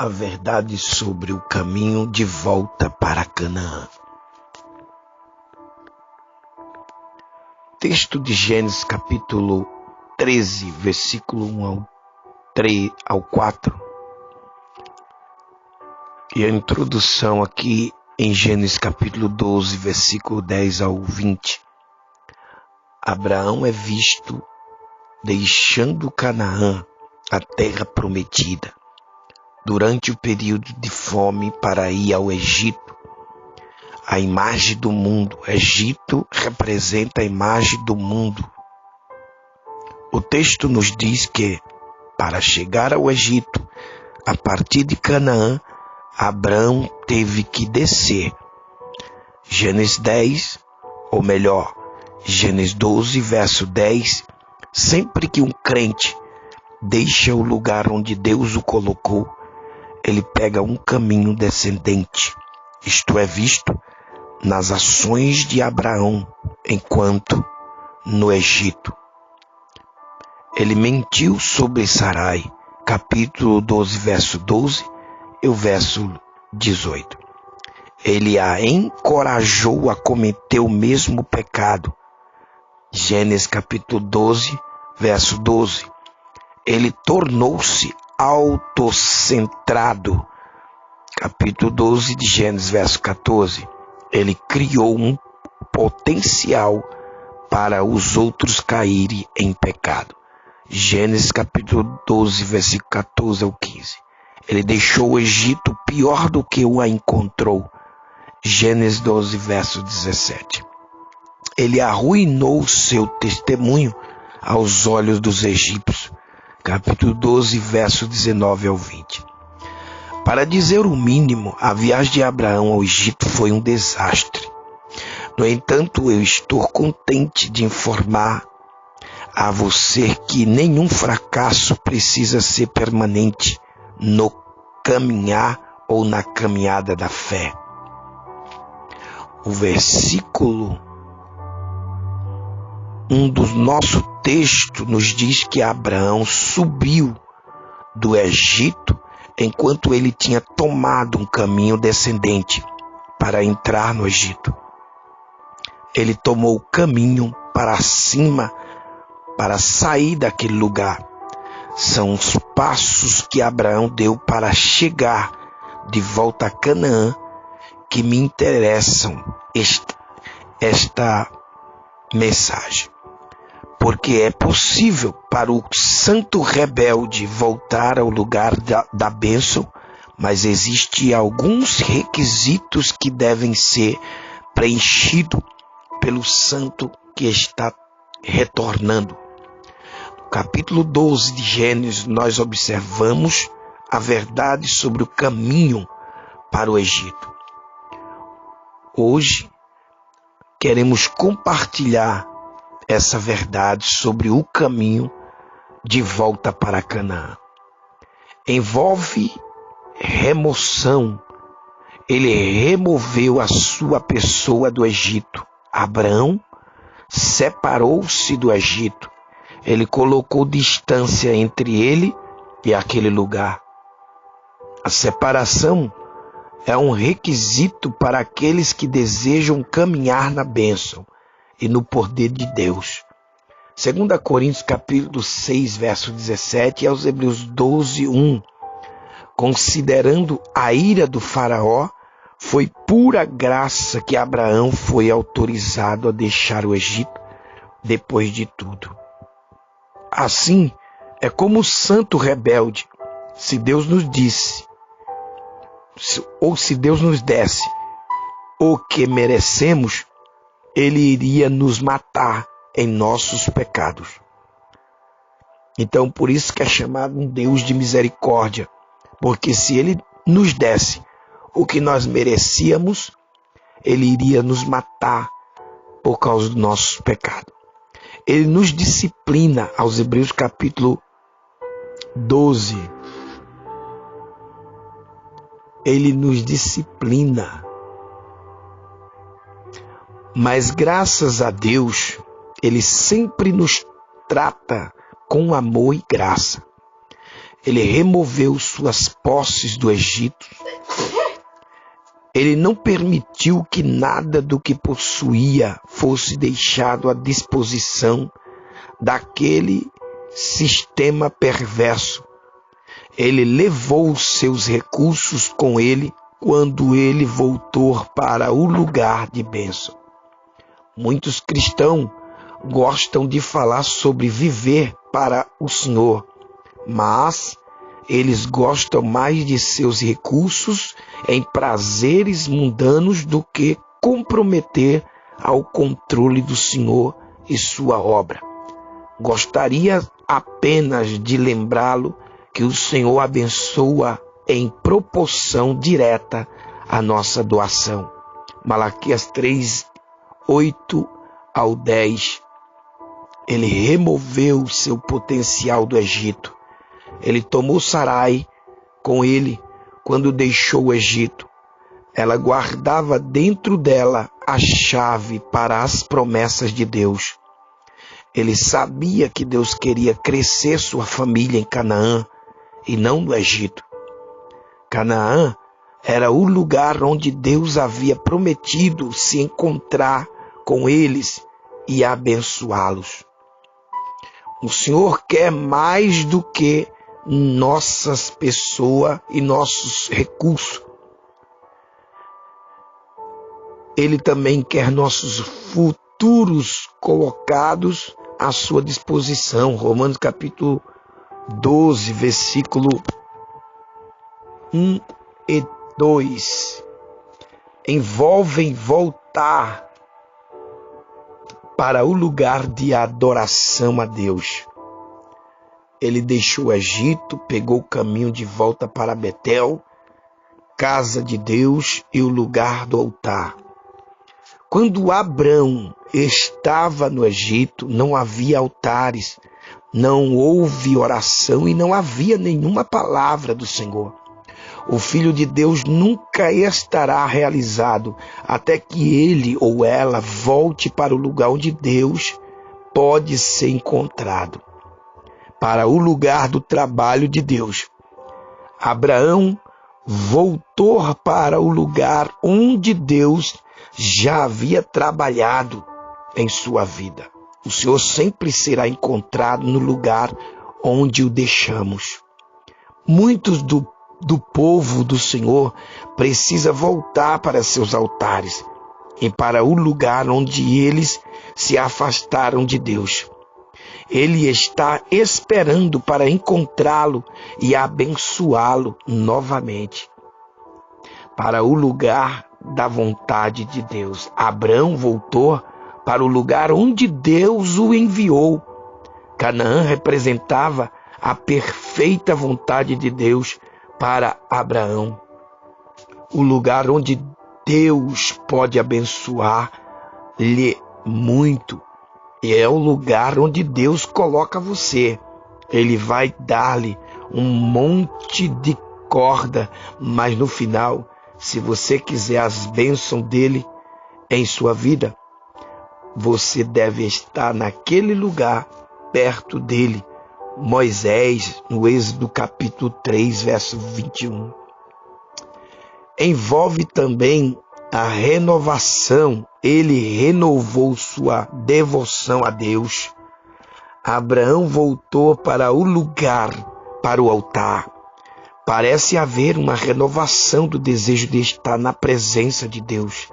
a verdade sobre o caminho de volta para Canaã. Texto de Gênesis capítulo 13, versículo 1 ao 4. E a introdução aqui em Gênesis capítulo 12, versículo 10 ao 20. Abraão é visto deixando Canaã, a terra prometida, durante o período de fome para ir ao Egito. A imagem do mundo. Egito representa a imagem do mundo. O texto nos diz que, para chegar ao Egito, a partir de Canaã, Abraão teve que descer. Gênesis 10, ou melhor, Gênesis 12, verso 10, sempre que um crente deixa o lugar onde Deus o colocou, ele pega um caminho descendente. Isto é visto nas ações de Abraão enquanto no Egito. Ele mentiu sobre Sarai, capítulo 12, verso 12 e o verso 18. Ele a encorajou a cometer o mesmo pecado. Gênesis capítulo 12, verso 12. Ele tornou-se autocentrado. Capítulo 12 de Gênesis, verso 14. Ele criou um potencial para os outros caírem em pecado. Gênesis capítulo 12, versículo 14 ao 15. Ele deixou o Egito pior do que o encontrou. Gênesis 12, verso 17. Ele arruinou seu testemunho aos olhos dos egípcios. Capítulo 12, verso 19 ao 20. Para dizer o mínimo, a viagem de Abraão ao Egito foi um desastre. No entanto, eu estou contente de informar a você que nenhum fracasso precisa ser permanente no caminhar ou na caminhada da fé. O versículo 1 do nosso texto nos diz que Abraão subiu do Egito enquanto ele tinha tomado um caminho descendente para entrar no Egito. Ele tomou o caminho para cima para sair daquele lugar. São os passos que Abraão deu para chegar de volta a Canaã que me interessam esta mensagem. Porque é possível para o santo rebelde voltar ao lugar da bênção, mas existem alguns requisitos que devem ser preenchidos pelo santo que está retornando. No capítulo 12 de Gênesis, nós observamos a verdade sobre o caminho para o Egito. Hoje, queremos compartilhar essa verdade sobre o caminho de volta para Canaã. Envolve remoção. Ele removeu a sua pessoa do Egito. Abraão separou-se do Egito. Ele colocou distância entre ele e aquele lugar. A separação é um requisito para aqueles que desejam caminhar na bênção e no poder de Deus. 2 Coríntios capítulo 6, verso 17 e aos Hebreus 12, 1. Considerando a ira do faraó, foi pura graça que Abraão foi autorizado a deixar o Egito depois de tudo. Assim, é como o santo rebelde, se Deus nos disse, ou se Deus nos desse o que merecemos, Ele iria nos matar em nossos pecados. Então, por isso que é chamado um Deus de misericórdia, porque se Ele nos desse o que nós merecíamos, Ele iria nos matar por causa dos nossos pecados. Ele nos disciplina, aos Hebreus capítulo 12. Ele nos disciplina. Mas graças a Deus, Ele sempre nos trata com amor e graça. Ele removeu suas posses do Egito. Ele não permitiu que nada do que possuía fosse deixado à disposição daquele sistema perverso. Ele levou seus recursos com ele quando ele voltou para o lugar de bênção. Muitos cristãos gostam de falar sobre viver para o Senhor, mas eles gostam mais de seus recursos em prazeres mundanos do que comprometer ao controle do Senhor e sua obra. Gostaria apenas de lembrá-lo que o Senhor abençoa em proporção direta a nossa doação. Malaquias 3, 8 ao 10. Ele removeu seu potencial do Egito. Ele tomou Sarai com ele quando deixou o Egito. Ela guardava dentro dela a chave para as promessas de Deus. Ele sabia que Deus queria crescer sua família em Canaã e não no Egito. Canaã era o lugar onde Deus havia prometido se encontrar com eles e abençoá-los. O Senhor quer mais do que nossas pessoas e nossos recursos. Ele também quer nossos futuros colocados à sua disposição. Romanos capítulo 12, versículo 1 e 2. Envolvem voltar para o lugar de adoração a Deus. Ele deixou o Egito, pegou o caminho de volta para Betel, casa de Deus e o lugar do altar. Quando Abrão estava no Egito, não havia altares, não houve oração e não havia nenhuma palavra do Senhor. O Filho de Deus nunca estará realizado até que ele ou ela volte para o lugar onde Deus pode ser encontrado, para o lugar do trabalho de Deus. Abraão voltou para o lugar onde Deus já havia trabalhado em sua vida. O Senhor sempre será encontrado no lugar onde o deixamos. Muitos do povo do Senhor precisa voltar para seus altares e para o lugar onde eles se afastaram de Deus. Ele está esperando para encontrá-lo e abençoá-lo novamente para o lugar da vontade de Deus. Abraão voltou para o lugar onde Deus o enviou. Canaã representava a perfeita vontade de Deus para Abraão, o lugar onde Deus pode abençoar-lhe muito. E é o lugar onde Deus coloca você. Ele vai dar-lhe um monte de corda, mas no final, se você quiser as bênçãos dele em sua vida, você deve estar naquele lugar, perto dele. Moisés, no Êxodo capítulo 3, verso 21. Envolve também a renovação. Ele renovou sua devoção a Deus. Abraão voltou para o lugar, para o altar. Parece haver uma renovação do desejo de estar na presença de Deus.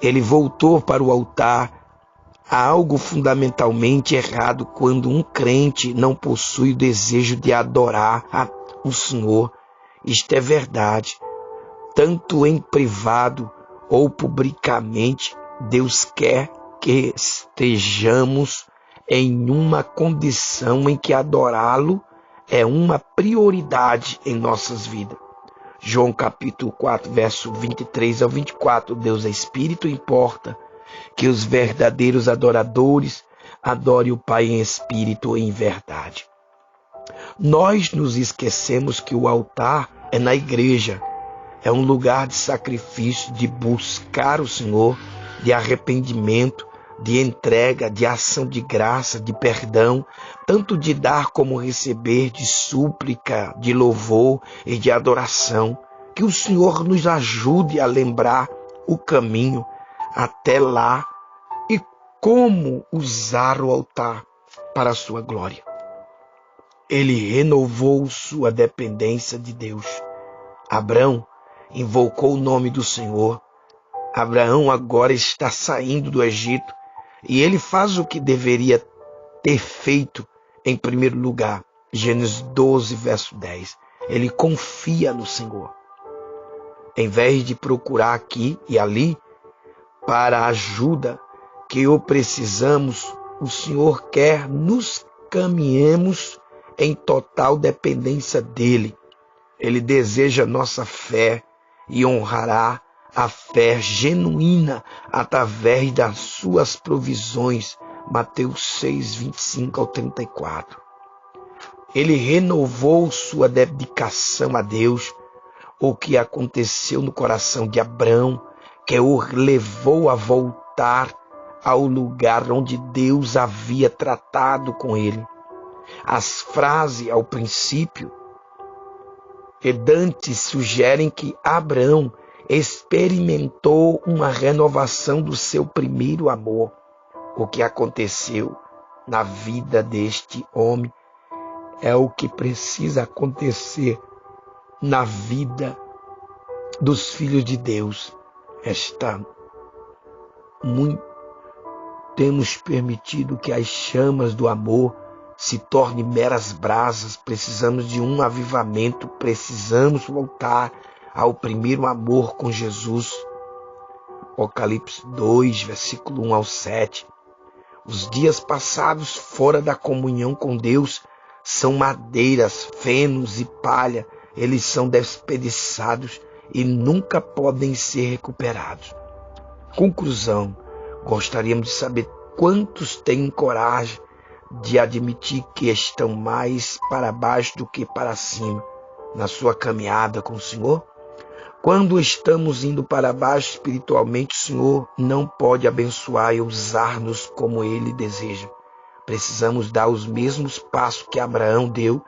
Ele voltou para o altar. Há algo fundamentalmente errado quando um crente não possui o desejo de adorar o Senhor. Isto é verdade. Tanto em privado ou publicamente, Deus quer que estejamos em uma condição em que adorá-lo é uma prioridade em nossas vidas. João capítulo 4, verso 23 ao 24. Deus é Espírito, importa que os verdadeiros adoradores adorem o Pai em espírito e em verdade. Nós nos esquecemos que o altar é na igreja. É um lugar de sacrifício, de buscar o Senhor, de arrependimento, de entrega, de ação de graça, de perdão, tanto de dar como receber, de súplica, de louvor e de adoração. Que o Senhor nos ajude a lembrar o caminho até lá e como usar o altar para a sua glória. Ele renovou sua dependência de Deus. Abraão invocou o nome do Senhor. Abraão agora está saindo do Egito e ele faz o que deveria ter feito em primeiro lugar. Gênesis 12, verso 10. Ele confia no Senhor. Em vez de procurar aqui e ali para a ajuda que o precisamos, o Senhor quer nos caminhemos em total dependência dele. Ele deseja nossa fé e honrará a fé genuína através das suas provisões. Mateus 6, 25 ao 34. Ele renovou sua dedicação a Deus. O que aconteceu no coração de Abraão, que o levou a voltar ao lugar onde Deus havia tratado com ele. As frases ao princípio e Dante sugerem que Abraão experimentou uma renovação do seu primeiro amor. O que aconteceu na vida deste homem é o que precisa acontecer na vida dos filhos de Deus. Temos permitido que as chamas do amor se tornem meras brasas. Precisamos de um avivamento, precisamos voltar ao primeiro amor com Jesus. Apocalipse 2, versículo 1 ao 7. Os dias passados fora da comunhão com Deus são madeiras, fenos e palha. Eles são desperdiçados e nunca podem ser recuperados. Conclusão: gostaríamos de saber quantos têm coragem de admitir que estão mais para baixo do que para cima na sua caminhada com o Senhor? Quando estamos indo para baixo espiritualmente, o Senhor não pode abençoar e usar-nos como Ele deseja. Precisamos dar os mesmos passos que Abraão deu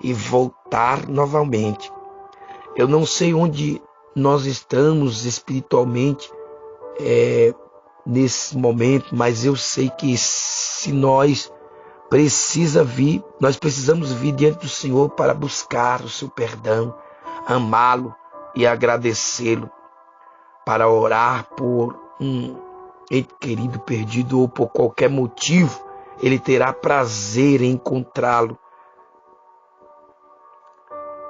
e voltar novamente. Eu não sei onde nós estamos espiritualmente nesse momento, mas eu sei que se nós precisamos vir diante do Senhor para buscar o seu perdão, amá-lo e agradecê-lo, para orar por um ente querido perdido ou por qualquer motivo. Ele terá prazer em encontrá-lo.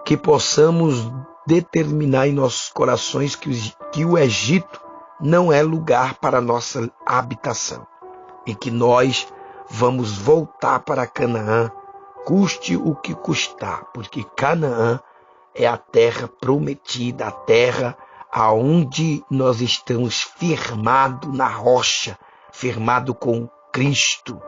Que possamos determinar em nossos corações que o Egito não é lugar para nossa habitação e que nós vamos voltar para Canaã, custe o que custar, porque Canaã é a terra prometida, a terra aonde nós estamos firmados na rocha, firmado com Cristo.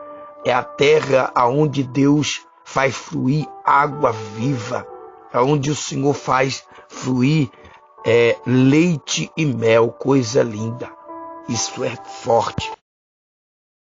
É a terra aonde Deus faz fluir água viva, aonde o Senhor faz fluir leite e mel, coisa linda. Isso é forte.